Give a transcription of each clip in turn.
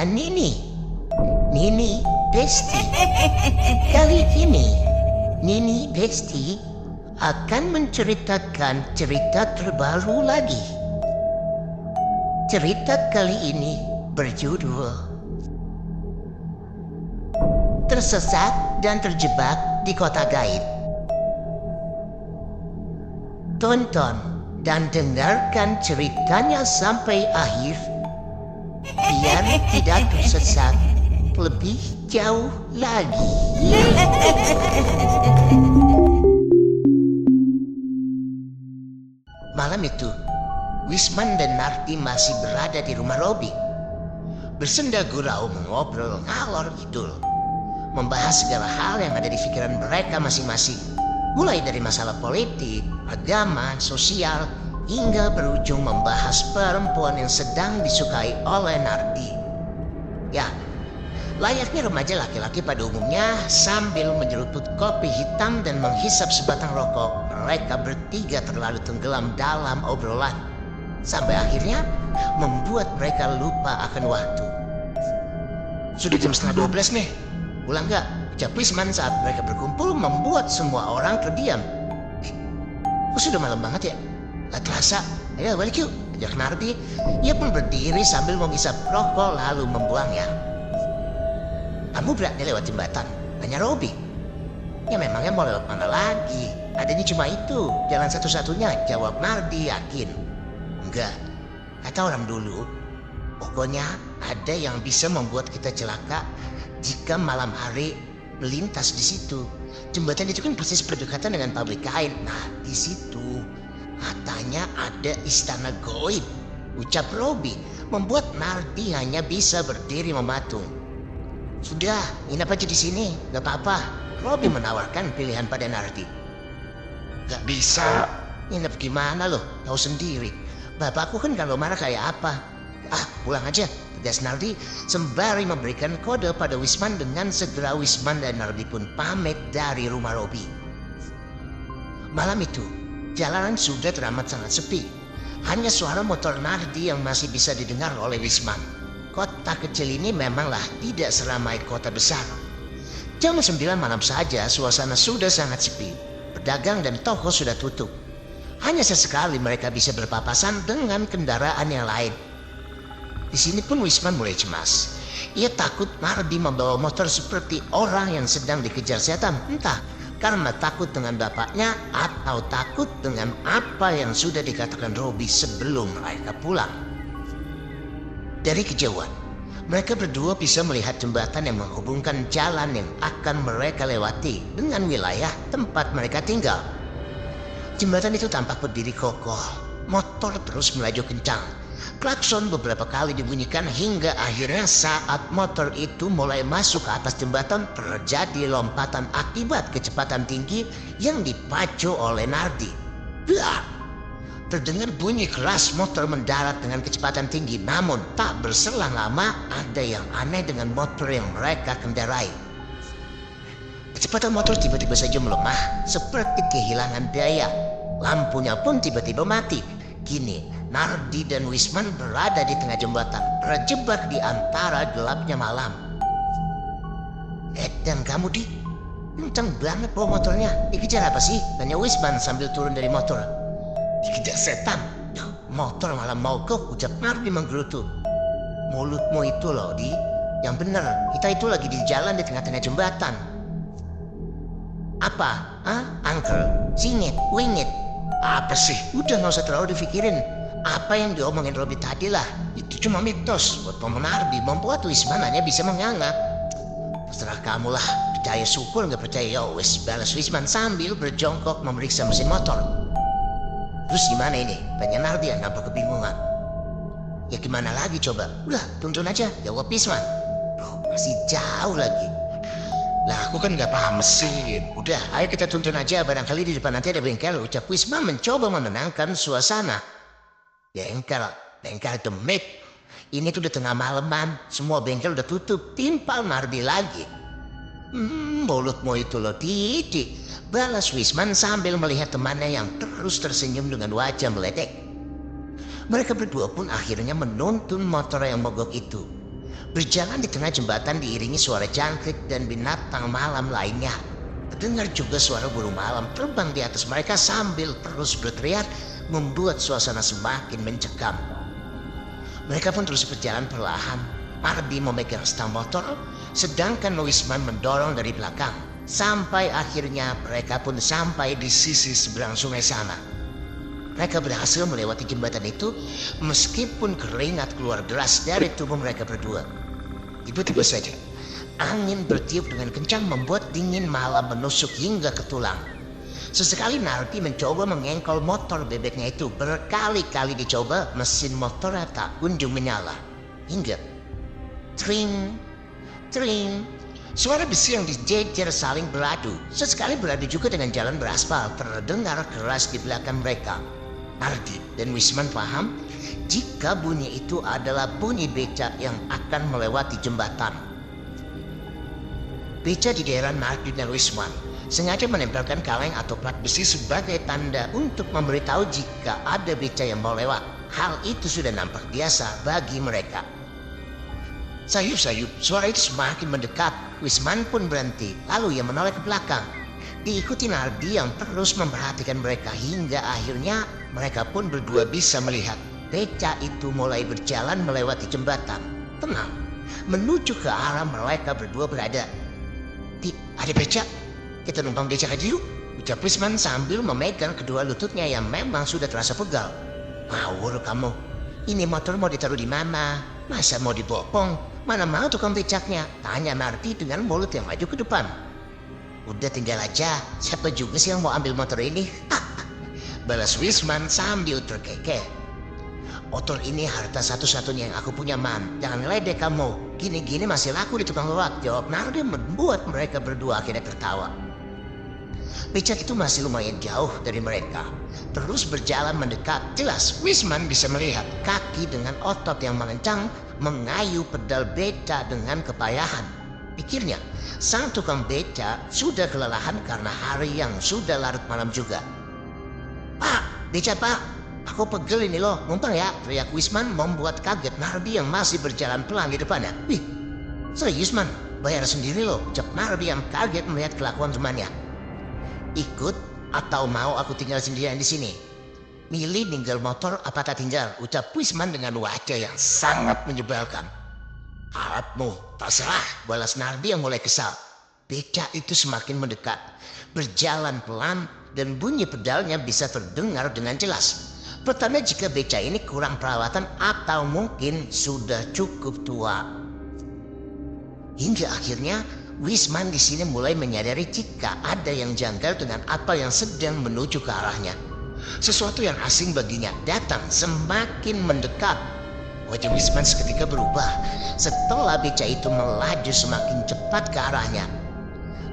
dengan Nini Besti. Kali ini Nini Besti akan menceritakan cerita terbaru lagi. Cerita kali ini berjudul Tersesat dan Terjebak di Kota Gaib. Tonton dan dengarkan ceritanya sampai akhir biar tidak tersesat lebih jauh lagi. Malam itu, Wisman dan Narti masih berada di rumah Robi. Bersenda gurau mengobrol ngalor ngidul, membahas segala hal yang ada di pikiran mereka masing-masing. Mulai dari masalah politik, agama, sosial, hingga berujung membahas perempuan yang sedang disukai oleh Narti. Ya, layaknya remaja laki-laki pada umumnya, sambil menyeruput kopi hitam dan menghisap sebatang rokok, mereka bertiga terlalu tenggelam dalam obrolan, sampai akhirnya membuat mereka lupa akan waktu. Sudah jam 11:30 nih, pulang nggak? Ucap Wisman saat mereka berkumpul membuat semua orang terdiam. Kok sudah malam banget ya? Gak terasa. Ayo balik yuk, ajak Narti. Ia pun berdiri sambil menghisap rokok lalu membuangnya. Kamu berani lewat jembatan? Tanya Robi. Ya memangnya mau lewat mana lagi? Adanya cuma itu, jalan satu-satunya, jawab Narti yakin. Enggak, kata orang dulu, pokoknya ada yang bisa membuat kita celaka jika malam hari melintas di situ. Jembatan itu kan persis berdekatan dengan pabrik kain. Nah, di situ katanya ada istana goib, ucap Robi, membuat Narti hanya bisa berdiri mematung. Sudah, nginap aja di sini, gak apa-apa. Robi menawarkan pilihan pada Narti. Gak bisa. Nginap gimana loh? Tahu sendiri. Bapakku kan kalau marah kayak apa? Ah, pulang aja, tegas Narti sembari memberikan kode pada Wisman. Dengan segera Wisman dan Narti pun pamit dari rumah Robi. Malam itu, jalanan sudah teramat sangat sepi. Hanya suara motor Narti yang masih bisa didengar oleh Wisman. Kota kecil ini memanglah tidak seramai kota besar. Jam 9 malam saja suasana sudah sangat sepi. Pedagang dan toko sudah tutup. Hanya sesekali mereka bisa berpapasan dengan kendaraan yang lain. Di sini pun Wisman mulai cemas. Ia takut Narti membawa motor seperti orang yang sedang dikejar setan. Entah karena takut dengan bapaknya atau takut dengan apa yang sudah dikatakan Robi sebelum mereka pulang. Dari kejauhan, mereka berdua bisa melihat jembatan yang menghubungkan jalan yang akan mereka lewati dengan wilayah tempat mereka tinggal. Jembatan itu tampak berdiri kokoh. Motor terus melaju kencang. Klakson beberapa kali dibunyikan hingga akhirnya saat motor itu mulai masuk ke atas jembatan terjadi lompatan akibat kecepatan tinggi yang dipacu oleh Narti. Blah! Terdengar bunyi keras motor mendarat dengan kecepatan tinggi, namun tak berselang lama ada yang aneh dengan motor yang mereka kendarai. Kecepatan motor tiba-tiba saja melemah seperti kehilangan daya. Lampunya pun tiba-tiba mati. Kini Narti dan Wisman berada di tengah jembatan, terjebak di antara gelapnya malam. Dan kamu Di? Kencang banget bawa motornya. Dikejar apa sih? Tanya Wisman sambil turun dari motor. Dikejar setan. Motor malah mogok, ucap Narti menggerutu. Mulutmu itu loh Di. Yang bener, kita itu lagi di jalan di tengah-tengah jembatan. Apa? Uncle? Singit? Wingit? Apa sih? Udah gak usah terlalu dipikirin. Apa yang diomongin Robi tadi lah, itu cuma mitos buat Paman Narti, membuat Wisman hanya bisa menganggap. Terserah kamu lah, percaya syukur nggak percaya ya wes, balas Wisman sambil berjongkok memeriksa mesin motor. Terus gimana ini? Tanya Narti yang nampak kebingungan. Ya gimana lagi coba? Udah, tuntun aja, jawab Wisman. Bro, masih jauh lagi. Lah aku kan nggak paham mesin. Udah, ayo kita tuntun aja, barangkali di depan nanti ada bengkel, ucap Wisman mencoba menenangkan suasana. Bengkel demit. Ini tuh udah tengah malaman, semua bengkel udah tutup, timpal Narti lagi. Mulutmu itu loh Didi, balas Wisman sambil melihat temannya yang terus tersenyum dengan wajah meledek. Mereka berdua pun akhirnya menuntun motor yang mogok itu. Berjalan di tengah jembatan diiringi suara jangkrik dan binatang malam lainnya. Terdengar juga suara burung malam terbang di atas mereka sambil terus berteriak, membuat suasana semakin mencekam. Mereka pun terus berjalan perlahan. Mardi memegang stang motor, sedangkan Wisman mendorong dari belakang. Sampai akhirnya mereka pun sampai di sisi seberang sungai sana. Mereka berhasil melewati jembatan itu meskipun keringat keluar deras dari tubuh mereka berdua. Tiba-tiba saja, angin bertiup dengan kencang membuat dingin malam menusuk hingga ke tulang. Sesekali Nardi mencoba mengengkol motor bebeknya itu. Berkali-kali dicoba, mesin motornya tak kunjung menyala. Hingga tring, tring, suara besi yang dijejer saling beradu. Sesekali beradu juga dengan jalan beraspal terdengar keras di belakang mereka. Nardi dan Wisman paham jika bunyi itu adalah bunyi beca yang akan melewati jembatan. Beca di daerah Nardi dan Wisman sengaja menempelkan kaleng atau plat besi sebagai tanda untuk memberitahu jika ada beca yang mau lewat. Hal itu sudah nampak biasa bagi mereka. Sayup-sayup, suara itu semakin mendekat. Wisman pun berhenti, lalu ia menoleh ke belakang. Diikuti Nardi yang terus memperhatikan mereka hingga akhirnya mereka pun berdua bisa melihat beca itu mulai berjalan melewati jembatan. Tenang, menuju ke arah mereka berdua berada. Ada beca? Kita numpang beca aja yuk, ucap Wisman sambil memegang kedua lututnya yang memang sudah terasa pegal. Ngawur kamu, ini motor mau ditaruh di mana? Masa mau dibopong? Mana mau tukang becaknya? Tanya Nardi dengan mulut yang maju ke depan. Udah tinggal aja, siapa juga sih yang mau ambil motor ini? Balas Wisman sambil terkekeh. Motor ini harta satu-satunya yang aku punya, Man. Jangan ledek kamu. Gini-gini masih laku di tukang loak, jawab Nardi membuat mereka berdua akhirnya tertawa. Becak itu masih lumayan jauh dari mereka. Terus berjalan mendekat. Jelas Wisman bisa melihat kaki dengan otot yang mengencang mengayuh pedal beca dengan kepayahan. Pikirnya, sang tukang beca sudah kelelahan karena hari yang sudah larut malam juga. Pak, beca pak, aku pegel ini loh, numpang ya, teriak Wisman membuat kaget Nardi yang masih berjalan pelan di depannya. Wih, serius Man, bayar sendiri loh, ucap Nardi yang kaget melihat kelakuan temannya. Ikut atau mau aku tinggal sendirian di sini? Milih tinggal motor apa tak tinggal? Ucap Wisman dengan wajah yang sangat menyebalkan. Harapmu, terserah, balas Nardi yang mulai kesal. Beca itu semakin mendekat, berjalan pelan dan bunyi pedalnya bisa terdengar dengan jelas. Pertanda jika beca ini kurang perawatan atau mungkin sudah cukup tua. Hingga akhirnya Wisman di sini mulai menyadari jika ada yang janggal dengan apa yang sedang menuju ke arahnya. Sesuatu yang asing baginya datang semakin mendekat. Wajah Wisman seketika berubah setelah beca itu melaju semakin cepat ke arahnya.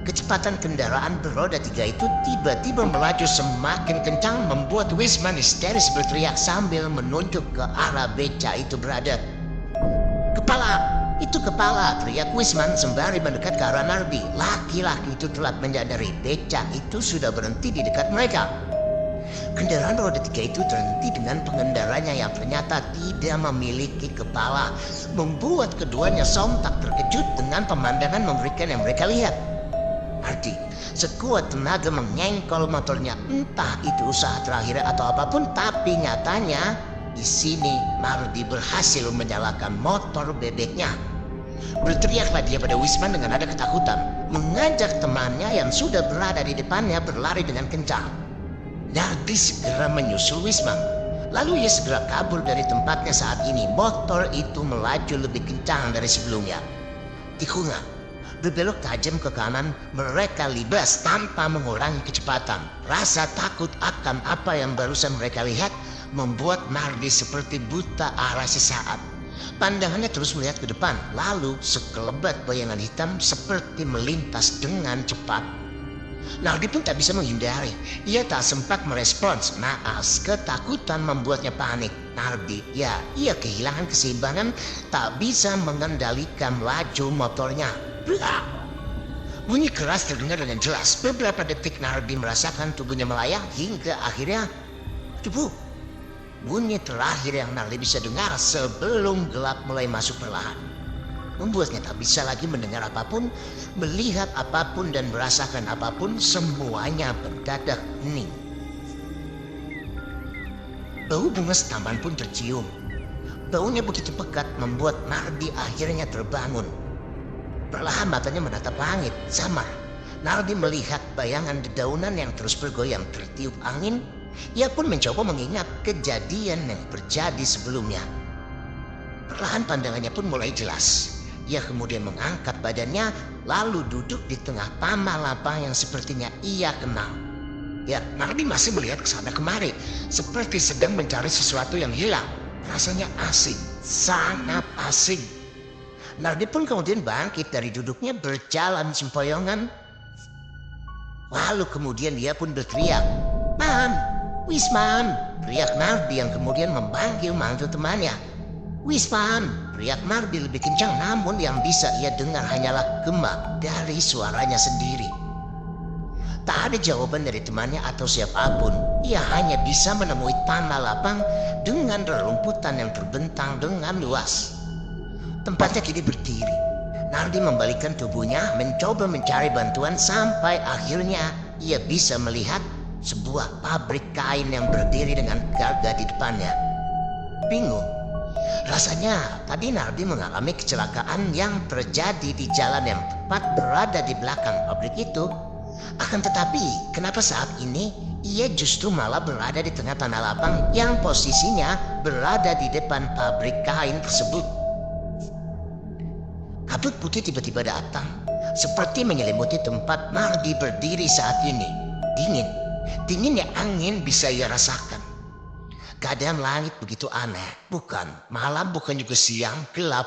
Kecepatan kendaraan beroda 3 itu tiba-tiba melaju semakin kencang membuat Wisman histeris berteriak sambil menunjuk ke arah beca itu berada. Kepala! Itu kepala, teriak Wisman sembari mendekat ke arah Nardi. Laki-laki itu telah menyadari beca itu sudah berhenti di dekat mereka. Kendaraan roda 3 itu terhenti dengan pengendaranya yang ternyata tidak memiliki kepala, membuat keduanya sontak terkejut dengan pemandangan mengerikan yang mereka lihat. Nardi sekuat tenaga mengengkol motornya, entah itu usaha terakhir atau apapun, tapi nyatanya di sini Nardi berhasil menyalakan motor bebeknya. Berteriaklah dia pada Wisman dengan nada ketakutan, mengajak temannya yang sudah berada di depannya berlari dengan kencang. Nardi segera menyusul Wisman. Lalu ia segera kabur dari tempatnya. Saat ini motor itu melaju lebih kencang dari sebelumnya. Tikungan berbelok tajam ke kanan, mereka libas tanpa mengurangi kecepatan. Rasa takut akan apa yang barusan mereka lihat membuat Nardi seperti buta arah sesaat. Pandangannya terus melihat ke depan, lalu sekelebat bayangan hitam seperti melintas dengan cepat. Nardi pun tak bisa menghindari. Ia tak sempat merespons. Naas ketakutan membuatnya panik. Nardi, ia kehilangan keseimbangan, tak bisa mengendalikan laju motornya. Blah! Bunyi keras terdengar dengan jelas. Beberapa detik Nardi merasakan tubuhnya melayang hingga akhirnya tubuh. Bunyi terakhir yang Nardi bisa dengar sebelum gelap mulai masuk perlahan. membuatnya tak bisa lagi mendengar apapun, melihat apapun dan merasakan apapun, semuanya mendadak hening. Bau bunga taman pun tercium. Baunya begitu pekat membuat Nardi akhirnya terbangun. Perlahan matanya menatap langit, samar. Nardi melihat bayangan dedaunan yang terus bergoyang tertiup angin. Ia pun mencoba mengingat kejadian yang terjadi sebelumnya. Perlahan pandangannya pun mulai jelas. Ia kemudian mengangkat badannya, lalu duduk di tengah tanah lapang yang sepertinya ia kenal. Ya, Nardi masih melihat ke sana kemari, seperti sedang mencari sesuatu yang hilang. Rasanya asing, sangat asing. Nardi pun kemudian bangkit dari duduknya, berjalan sempoyongan. Lalu kemudian dia pun berteriak, "Man, Wisman!" teriak Nardi yang kemudian memanggil mantu temannya. "Wisman!" teriak Nardi lebih kencang, namun yang bisa ia dengar hanyalah gema dari suaranya sendiri. Tak ada jawaban dari temannya atau siapapun. Ia hanya bisa menemui tanah lapang dengan rerumputan yang terbentang dengan luas. Tempatnya kini berdiri. Nardi membalikkan tubuhnya, mencoba mencari bantuan sampai akhirnya ia bisa melihat sebuah pabrik kain yang berdiri dengan gagah di depannya. Bingung. Rasanya tadi Nardi mengalami kecelakaan yang terjadi di jalan yang tepat berada di belakang pabrik itu. Akan tetapi, kenapa saat ini ia justru malah berada di tengah tanah lapang yang posisinya berada di depan pabrik kain tersebut? Kabut putih tiba-tiba datang, seperti menyelimuti tempat Nardi berdiri saat ini. Dingin, dinginnya angin bisa ia rasakan. Keadaan langit begitu aneh, bukan malam, bukan juga siang, gelap.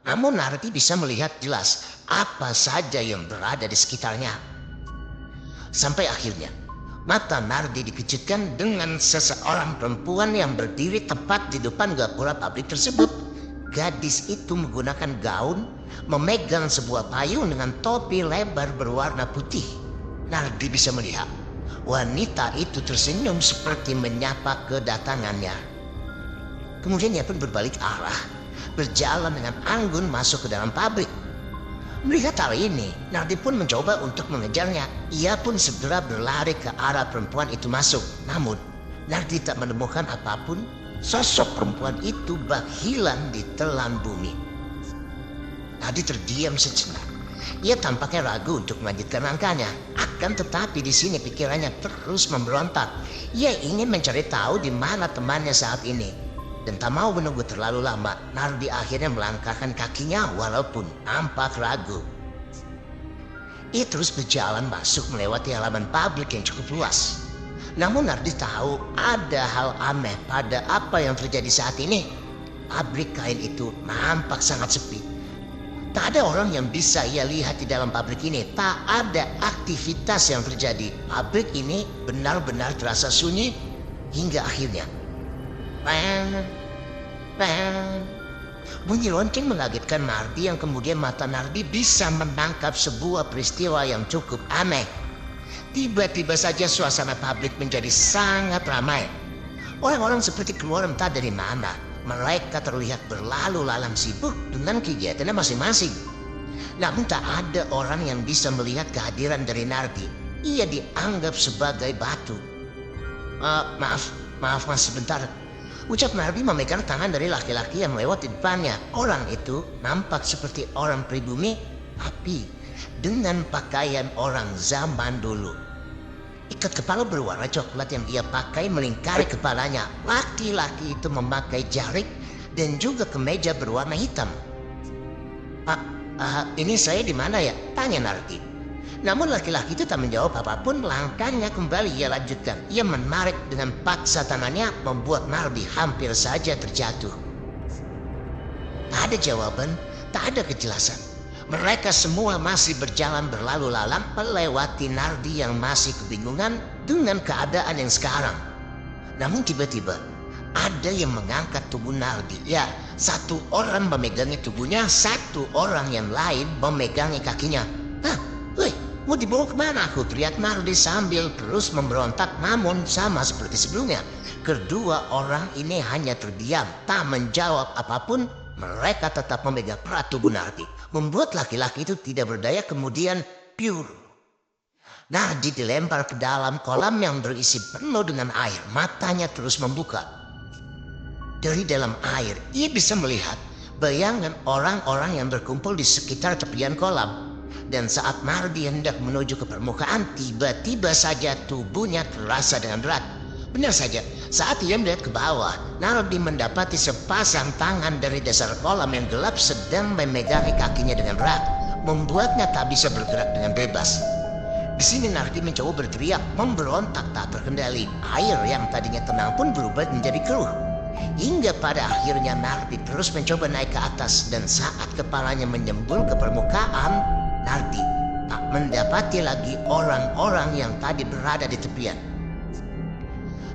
Namun Nardi bisa melihat jelas apa saja yang berada di sekitarnya. Sampai akhirnya, mata Nardi dikejutkan dengan seseorang perempuan yang berdiri tepat di depan gapura pabrik tersebut. Gadis itu menggunakan gaun, memegang sebuah payung dengan topi lebar berwarna putih. Nardi bisa melihat wanita itu tersenyum seperti menyapa kedatangannya. Kemudian ia pun berbalik arah, berjalan dengan anggun masuk ke dalam pabrik. Melihat hal ini, Nardi pun mencoba untuk mengejarnya. Ia pun segera berlari ke arah perempuan itu masuk. Namun, Nardi tak menemukan apapun. Sosok perempuan itu hilang di telan bumi. Nardi terdiam sejenak. Ia tampaknya ragu untuk melanjutkan langkahnya. Akan tetapi di sini pikirannya terus memberontak. Ia ingin mencari tahu di mana temannya saat ini. Dan tak mau menunggu terlalu lama, Nardi akhirnya melangkahkan kakinya walaupun nampak ragu. Ia terus berjalan masuk melewati halaman pabrik yang cukup luas. Namun Nardi tahu ada hal aneh pada apa yang terjadi saat ini. Pabrik kain itu nampak sangat sepi. Tak ada orang yang bisa ia lihat di dalam pabrik ini. Tak ada aktivitas yang terjadi. Pabrik ini benar-benar terasa sunyi hingga akhirnya bunyi lonceng mengagetkan Nardi yang kemudian mata Nardi bisa menangkap sebuah peristiwa yang cukup aneh. Tiba-tiba saja suasana pabrik menjadi sangat ramai. Orang-orang seperti keluar entah dari mana. Mereka terlihat berlalu lalang sibuk dengan kegiatannya masing-masing. Namun tak ada orang yang bisa melihat kehadiran dari Nardi. Ia dianggap sebagai batu. Maaf mas, sebentar. Ucap Nardi memegang tangan dari laki-laki yang lewat di depannya. Orang itu nampak seperti orang pribumi, tapi dengan pakaian orang zaman dulu. Ikat kepala berwarna coklat yang ia pakai melingkari kepalanya. Laki-laki itu memakai jarik dan juga kemeja berwarna hitam. Ini saya di mana ya? Tanya Nardi. Namun laki-laki itu tak menjawab apapun. Langkahnya kembali ia lanjutkan. Ia menarik dengan paksa tangannya, membuat Nardi hampir saja terjatuh. Tak ada jawaban, tak ada kejelasan. Mereka semua masih berjalan berlalu lalang melewati Nardi yang masih kebingungan dengan keadaan yang sekarang. Namun tiba-tiba ada yang mengangkat tubuh Nardi. Ya, satu orang memegangi tubuhnya, satu orang yang lain memegangi kakinya. Mau dibawa kemana aku? Teriak Nardi sambil terus memberontak. Namun sama seperti sebelumnya, kedua orang ini hanya terdiam, tak menjawab apapun. mereka tetap memegang erat tubuh Nardi, membuat laki-laki itu tidak berdaya. Kemudian pure, Nardi dilempar ke dalam kolam yang berisi penuh dengan air. Matanya terus membuka. Dari dalam air, ia bisa melihat bayangan orang-orang yang berkumpul di sekitar tepian kolam. Dan saat Nardi hendak menuju ke permukaan, tiba-tiba saja tubuhnya terasa dengan berat. Benar saja, saat ia melihat ke bawah, Nardi mendapati sepasang tangan dari dasar kolam yang gelap sedang memegangi kakinya dengan erat, membuatnya tak bisa bergerak dengan bebas. Di sini Nardi mencoba berteriak, memberontak tak terkendali. Air yang tadinya tenang pun berubah menjadi keruh. Hingga pada akhirnya Nardi terus mencoba naik ke atas, dan saat kepalanya menyembul ke permukaan, Nardi tak mendapati lagi orang-orang yang tadi berada di tepian.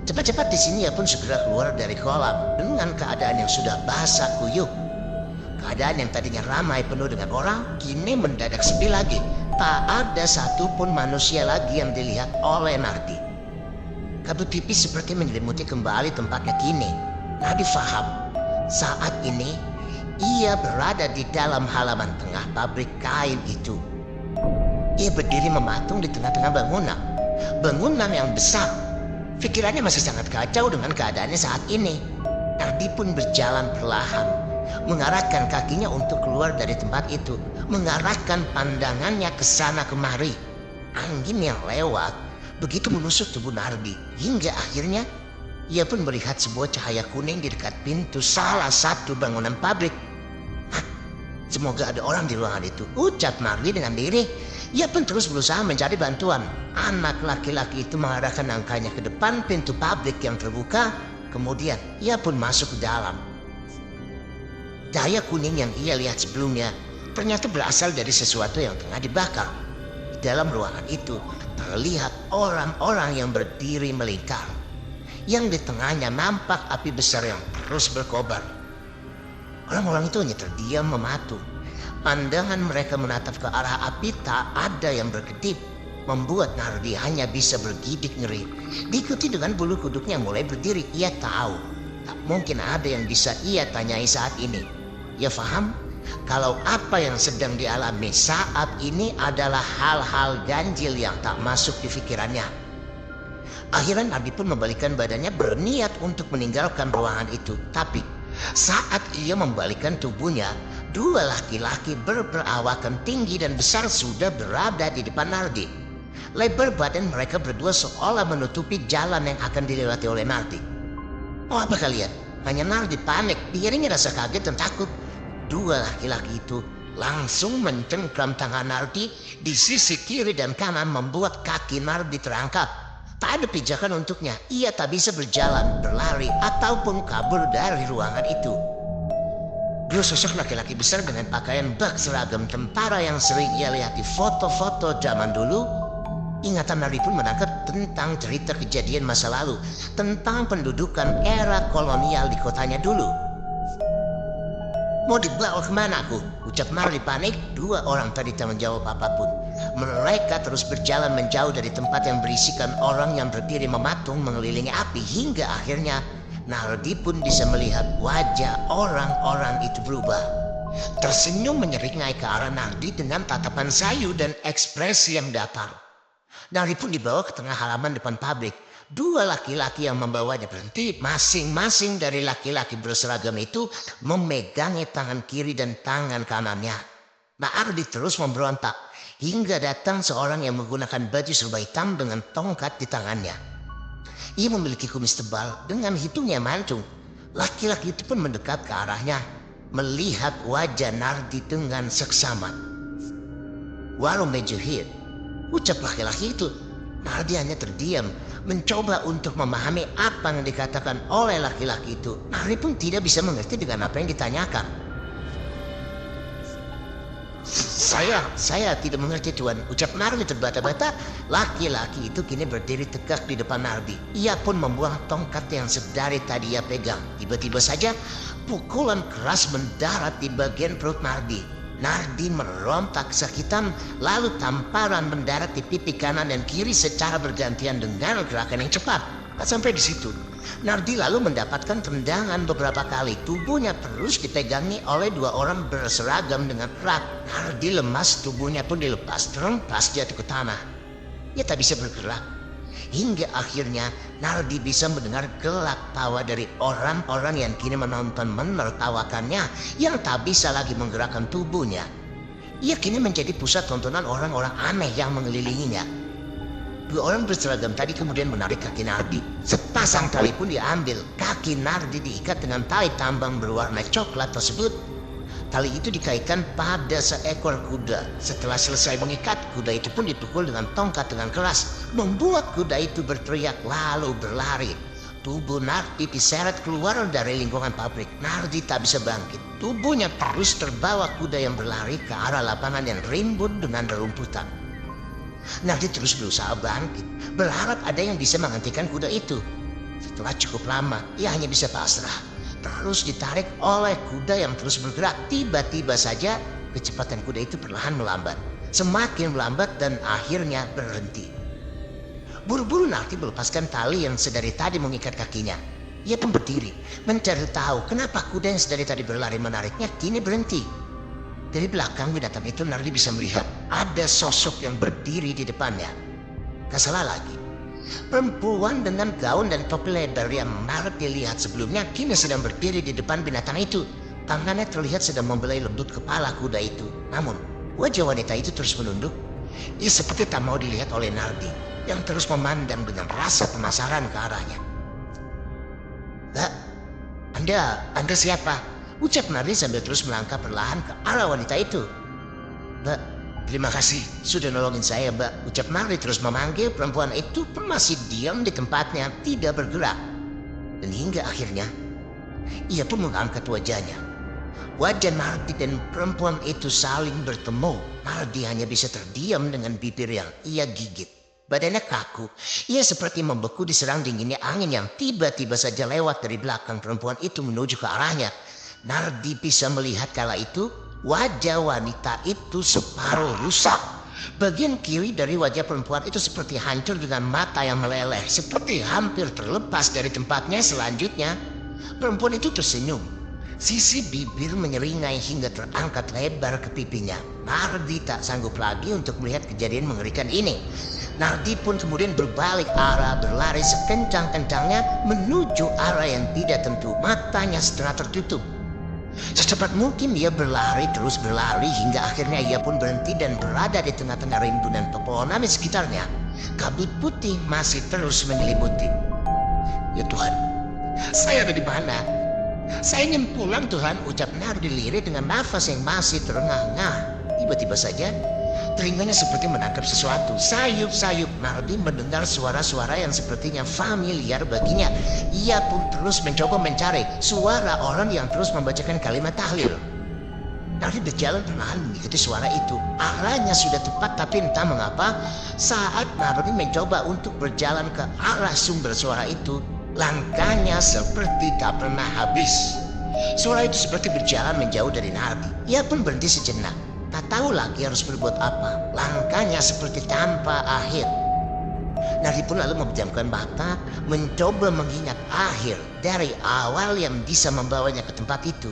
Cepat-cepat di sini ia pun segera keluar dari kolam dengan keadaan yang sudah basah kuyup. Keadaan yang tadinya ramai penuh dengan orang, kini mendadak sepi lagi. Tak ada satupun manusia lagi yang dilihat oleh Nardi. Kabut tipis seperti menyelimuti kembali tempatnya kini. Nardi faham, saat ini ia berada di dalam halaman tengah pabrik kain itu. Ia berdiri mematung di tengah-tengah bangunan yang besar. Pikirannya masih sangat kacau dengan keadaannya saat ini. Nardi pun berjalan perlahan, mengarahkan kakinya untuk keluar dari tempat itu, mengarahkan pandangannya ke sana kemari. Angin yang lewat begitu menusuk tubuh Nardi, hingga akhirnya ia pun melihat sebuah cahaya kuning di dekat pintu salah satu bangunan pabrik. Hah, semoga ada orang di ruangan itu, ucap Nardi dengan diri. Ia pun terus berusaha mencari bantuan. Anak laki-laki itu mengarahkan langkahnya ke depan pintu pabrik yang terbuka. Kemudian ia pun masuk ke dalam. Cahaya kuning yang ia lihat sebelumnya ternyata berasal dari sesuatu yang tengah dibakar. Di dalam ruangan itu terlihat orang-orang yang berdiri melingkar. Yang di tengahnya nampak api besar yang terus berkobar. Orang-orang itu hanya terdiam mematung. Pandangan mereka menatap ke arah api, tak ada yang berkedip, membuat Nardi hanya bisa bergidik ngeri. Diikuti dengan bulu kuduknya mulai berdiri. Ia tahu tak mungkin ada yang bisa ia tanyai saat ini. Ia faham kalau apa yang sedang dialami saat ini adalah hal-hal ganjil yang tak masuk di pikirannya. Akhirnya Nardi pun membalikkan badannya, berniat untuk meninggalkan ruangan itu. Tapi saat ia membalikkan tubuhnya, dua laki-laki berperawakan tinggi dan besar sudah berada di depan Nardi. Lebar badan mereka berdua seolah menutupi jalan yang akan dilewati oleh Nardi. Oh, apa kalian? Hanya Nardi panik, diiringi rasa kaget dan takut. Dua laki-laki itu langsung mencengkram tangan Nardi di sisi kiri dan kanan, membuat kaki Nardi terangkat. Tak ada pijakan untuknya. Ia tak bisa berjalan, berlari, ataupun kabur dari ruangan itu. Dua sosok laki-laki besar dengan pakaian bak seragam tentara yang sering ia lihat di foto-foto zaman dulu. Ingatan Nardi pun menangkap tentang cerita kejadian masa lalu, tentang pendudukan era kolonial di kotanya dulu. Mau dibawa kemana aku? Ucap Nardi panik. Dua orang tadi tak menjawab apapun. Mereka terus berjalan menjauh dari tempat yang berisikan orang yang berdiri mematung mengelilingi api, hingga akhirnya Nardi pun bisa melihat wajah orang-orang itu berubah. Tersenyum menyeringai ke arah Nardi dengan tatapan sayu dan ekspresi yang datar. Nardi pun dibawa ke tengah halaman depan pabrik. Dua laki-laki yang membawanya berhenti. Masing-masing dari laki-laki berseragam itu memegangi tangan kiri dan tangan kanannya. Nardi terus memberontak hingga datang seorang yang menggunakan baju serba hitam dengan tongkat di tangannya. Ia memiliki kumis tebal dengan hidungnya mancung. Laki-laki itu pun mendekat ke arahnya, melihat wajah Nardi dengan seksama. "What made you here?" ucap laki-laki itu. Nardi hanya terdiam, mencoba untuk memahami apa yang dikatakan oleh laki-laki itu. Nardi pun tidak bisa mengerti dengan apa yang ditanyakan. Saya tidak mengerti, Tuan," ucap Nardi terbata-bata. Laki-laki itu kini berdiri tegak di depan Nardi. Ia pun membuang tongkat yang sedari tadi ia pegang. Tiba-tiba saja pukulan keras mendarat di bagian perut Nardi. Nardi merontak kesakitan, lalu tamparan mendarat di pipi kanan dan kiri secara bergantian dengan gerakan yang cepat. Tak sampai di situ, Nardi lalu mendapatkan tendangan beberapa kali. Tubuhnya terus dipegangi oleh dua orang berseragam dengan erat. Nardi lemas, tubuhnya pun dilepas, terempas jatuh ke tanah. Ia tak bisa bergerak. Hingga akhirnya Nardi bisa mendengar gelak tawa dari orang-orang yang kini menonton menertawakannya, yang tak bisa lagi menggerakkan tubuhnya. Ia kini menjadi pusat tontonan orang-orang aneh yang mengelilinginya. Dua orang berseragam tadi kemudian menarik kaki Nardi. Sepasang tali pun diambil. Kaki Nardi diikat dengan tali tambang berwarna coklat tersebut. Tali itu dikaitkan pada seekor kuda. Setelah selesai mengikat, kuda itu pun dipukul dengan tongkat dengan keras, membuat kuda itu berteriak lalu berlari. Tubuh Nardi diseret keluar dari lingkungan pabrik. Nardi tak bisa bangkit. Tubuhnya terus terbawa kuda yang berlari ke arah lapangan yang rimbun dengan rerumputan. Nardi terus berusaha bangkit, berharap ada yang bisa menghentikan kuda itu. Setelah cukup lama, ia hanya bisa pasrah. Terus ditarik oleh kuda yang terus bergerak. Tiba-tiba saja kecepatan kuda itu perlahan melambat. Semakin melambat dan akhirnya berhenti. Buru-buru Nardi melepaskan tali yang sedari tadi mengikat kakinya. Ia pun berdiri, mencari tahu kenapa kuda yang sedari tadi berlari menariknya kini berhenti. Dari belakang binatang itu Nardi bisa melihat ada sosok yang berdiri di depannya. Gak salah lagi. Perempuan dengan gaun dan topi lebar yang Nardi lihat sebelumnya kini sedang berdiri di depan binatang itu. Tangannya terlihat sedang membelai lembut kepala kuda itu. Namun wajah wanita itu terus menunduk. Ia seperti tak mau dilihat oleh Nardi yang terus memandang dengan rasa penasaran ke arahnya. Anda siapa? Ucap Nardi sambil terus melangkah perlahan ke arah wanita itu. Mbak, terima kasih sudah nolongin saya, Mbak. Ucap Nardi terus memanggil. Perempuan itu pun masih diam di tempatnya, tidak bergerak. Dan hingga akhirnya, ia pun mengangkat wajahnya. Wajah Nardi dan perempuan itu saling bertemu. Nardi hanya bisa terdiam dengan bibir yang ia gigit. Badannya kaku. Ia seperti membeku diserang dinginnya angin yang tiba-tiba saja lewat dari belakang perempuan itu menuju ke arahnya. Nardi bisa melihat kala itu wajah wanita itu separuh rusak. Bagian kiri dari wajah perempuan itu seperti hancur dengan mata yang meleleh, seperti hampir terlepas dari tempatnya. Selanjutnya, perempuan itu tersenyum. Sisi bibir menyeringai hingga terangkat lebar ke pipinya. Nardi tak sanggup lagi untuk melihat kejadian mengerikan ini. Nardi pun kemudian berbalik arah, berlari sekencang-kencangnya menuju arah yang tidak tentu. Matanya setengah tertutup. Secepat mungkin dia berlari, terus berlari hingga akhirnya ia pun berhenti dan berada di tengah-tengah rimbunan pepohonan di sekitarnya. Kabut putih masih terus menyelimuti. Ya Tuhan, saya ada di mana? Saya ingin pulang Tuhan, ucap Nardi lirih dengan nafas yang masih terengah-engah. Tiba-tiba saja telinganya seperti menangkap sesuatu. Sayup-sayup Nardi mendengar suara-suara yang sepertinya familiar baginya. Ia pun terus mencoba mencari suara orang yang terus membacakan kalimat tahlil. Nardi berjalan perlahan mengikuti suara itu. Arahnya sudah tepat, tapi entah mengapa saat Nardi mencoba untuk berjalan ke arah sumber suara itu, langkahnya seperti tak pernah habis. Suara itu seperti berjalan menjauh dari Nardi. Ia pun berhenti sejenak. Tak tahu lagi harus berbuat apa. Langkahnya seperti tanpa akhir. Nardi pun lalu memejamkan mata, mencoba mengingat akhir dari awal yang bisa membawanya ke tempat itu.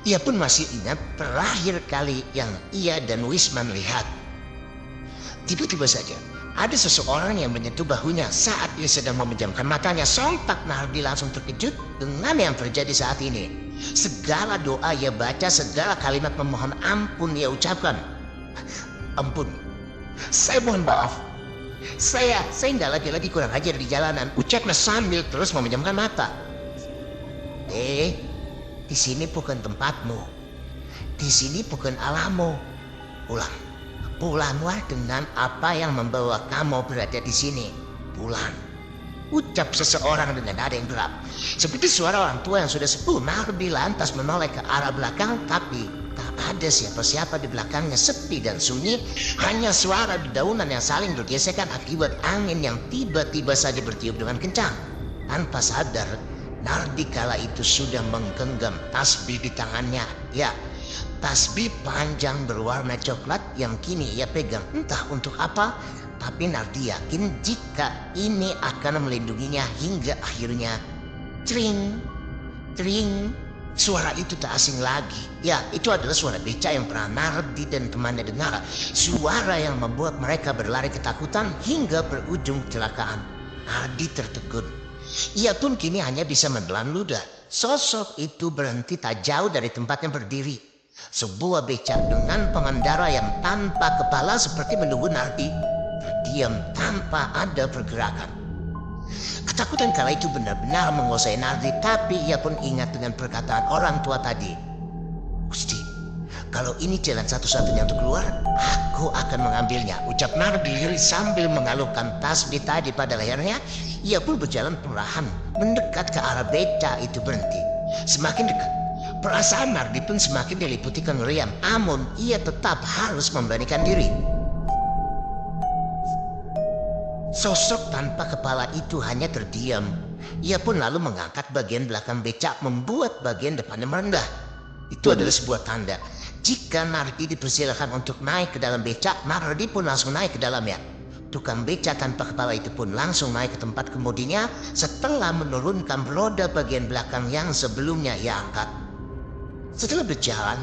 Ia pun masih ingat terakhir kali yang ia dan Wisman lihat. Tiba-tiba saja ada seseorang yang menyentuh bahunya saat ia sedang memejamkan matanya. Sontak Nardi langsung terkejut dengan yang terjadi saat ini. Segala doa ia baca, segala kalimat memohon ampun ia ucapkan. Ampun, saya mohon maaf. Saya nggak lagi kurang ajar di jalanan, ucapnya sambil terus memejamkan mata. Di sini bukan tempatmu. Di sini bukan alammu. Pulanglah dengan apa yang membawa kamu berada di sini. Pulang, ucap seseorang dengan nada yang gelap. Seperti suara orang tua yang sudah sepuh. Nardi lantas menoleh ke arah belakang, tapi tak ada siapa-siapa di belakangnya. Sepi dan sunyi, hanya suara dedaunan yang saling bergesekan akibat angin yang tiba-tiba saja bertiup dengan kencang. Tanpa sadar, Nardi kala itu sudah menggenggam tasbih di tangannya. Ya, tasbih panjang berwarna coklat yang kini ia pegang entah untuk apa. Tapi Nardi yakin jika ini akan melindunginya hingga akhirnya Tring, tring. Suara itu tak asing lagi. Ya, itu adalah suara beca yang pernah Nardi dan temannya dengar. Suara yang membuat mereka berlari ketakutan hingga berujung kecelakaan. Nardi tertegun. Ia pun kini hanya bisa menelan ludah. Sosok itu berhenti tak jauh dari tempatnya berdiri. Sebuah beca dengan pengendara yang tanpa kepala seperti menunggu Nardi. Berdiam tanpa ada pergerakan. Ketakutan kala itu benar-benar menguasai Nardi, tapi ia pun ingat dengan perkataan orang tua tadi. Gusti, kalau ini jalan satu-satunya untuk keluar, aku akan mengambilnya, ucap Nardi sambil mengalungkan tasbih tadi pada lehernya. Ia pun berjalan perlahan mendekat ke arah beca itu berhenti. Semakin dekat, perasaan Nardi pun semakin diliputi kengerian, namun ia tetap harus memberanikan diri. Sosok tanpa kepala itu hanya terdiam. Ia pun lalu mengangkat bagian belakang becak, membuat bagian depannya merendah. Itu adalah sebuah tanda. Jika Nardi dipersilakan untuk naik ke dalam becak, Nardi pun langsung naik ke dalamnya. Tukang becak tanpa kepala itu pun langsung naik ke tempat kemudinya setelah menurunkan roda bagian belakang yang sebelumnya ia angkat. Setelah berjalan,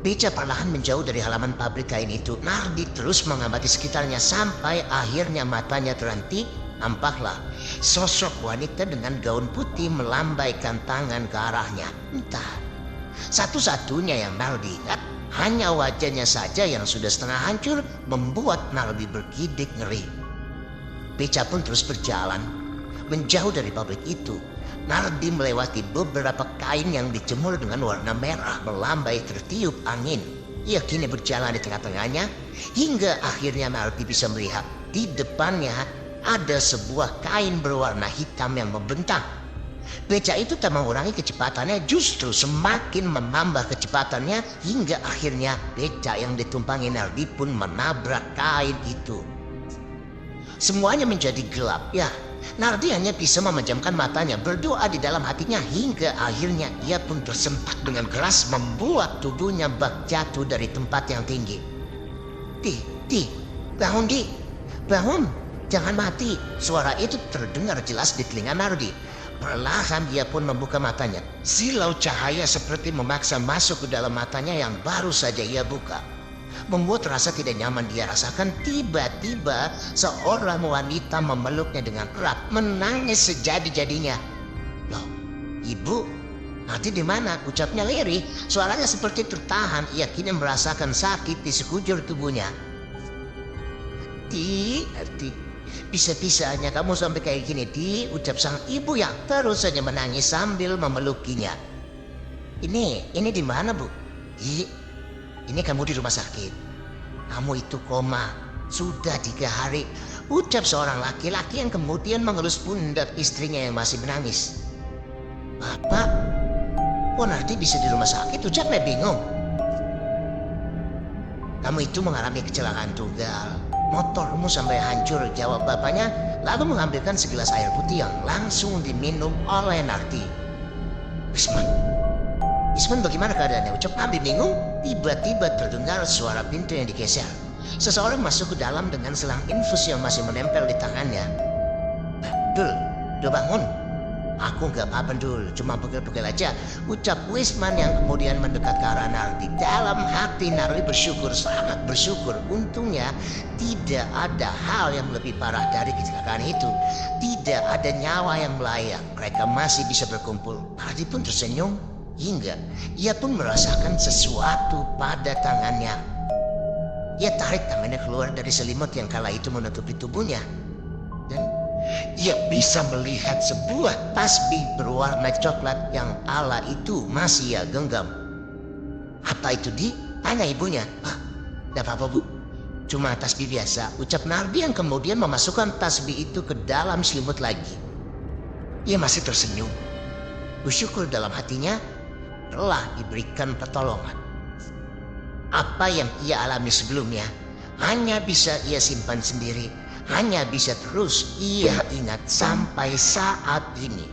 beca perlahan menjauh dari halaman pabrik kain itu. Nardi terus mengamati sekitarnya sampai akhirnya matanya terhenti. Nampaklah sosok wanita dengan gaun putih melambaikan tangan ke arahnya. Entah, satu-satunya yang Nardi ingat hanya wajahnya saja yang sudah setengah hancur membuat Nardi bergidik ngeri. Beca pun terus berjalan menjauh dari pabrik itu. Nardi melewati beberapa kain yang dijemur dengan warna merah melambai tertiup angin. Ia kini berjalan di tengah-tengahnya hingga akhirnya Nardi bisa melihat di depannya ada sebuah kain berwarna hitam yang membentang. Beca itu tak mengurangi kecepatannya, justru semakin menambah kecepatannya hingga akhirnya beca yang ditumpangi Nardi pun menabrak kain itu. Semuanya menjadi gelap. Ya, Nardi hanya bisa memejamkan matanya, berdoa di dalam hatinya hingga akhirnya ia pun tersentak dengan keras membuat tubuhnya bak jatuh dari tempat yang tinggi. Di, bangun Di, bangun, jangan mati. Suara itu terdengar jelas di telinga Nardi. Perlahan dia pun membuka matanya. Silau cahaya seperti memaksa masuk ke dalam matanya yang baru saja ia buka. Membuat rasa tidak nyaman dia rasakan. Tiba-tiba seorang wanita memeluknya dengan erat, menangis sejadi-jadinya. Loh, ibu, Nardi di mana? Ucapnya lirih. Suaranya seperti tertahan. Ia kini merasakan sakit di sekujur tubuhnya. Nardi, bisa-bisanya kamu sampai kayak gini, Di, ucap sang ibu yang terus saja menangis sambil memelukinya. Ini di mana, Bu? Di, ini kamu di rumah sakit. Kamu itu koma. Sudah 3 hari. Ucap seorang laki-laki yang kemudian mengelus pundak istrinya yang masih menangis. Bapak? Kok Nardi bisa di rumah sakit? Ucapnya bingung. Kamu itu mengalami kecelakaan tunggal. Motormu sampai hancur, jawab bapaknya, lalu mengambilkan segelas air putih yang langsung diminum oleh Nardi. Isman, bagaimana keadaannya? Ucap Nardi bingung. Tiba-tiba terdengar suara pintu yang digeser. Seseorang masuk ke dalam dengan selang infus yang masih menempel di tangannya. Dul, udah bangun? Aku gak apa-apa Dul, cuma pegel-pegel aja, ucap Wisman yang kemudian mendekat ke arah Nardi. Dalam hati Nardi bersyukur, sangat bersyukur. Untungnya tidak ada hal yang lebih parah dari kecelakaan itu. Tidak ada nyawa yang melayang, mereka masih bisa berkumpul. Nardi pun tersenyum hingga ia pun merasakan sesuatu pada tangannya. Ia tarik tangannya keluar dari selimut yang kala itu menutupi tubuhnya. Dan ia bisa melihat sebuah tasbih berwarna coklat yang ala itu masih ia genggam. Apa itu, Di? Tanya ibunya. Tidak apa-apa, Bu. Cuma tasbih biasa, ucap Nardi yang kemudian memasukkan tasbih itu ke dalam selimut lagi. Ia masih tersenyum. Bersyukur dalam hatinya telah diberikan pertolongan. Apa yang ia alami sebelumnya hanya bisa ia simpan sendiri. Hanya bisa terus ia ingat sampai saat ini.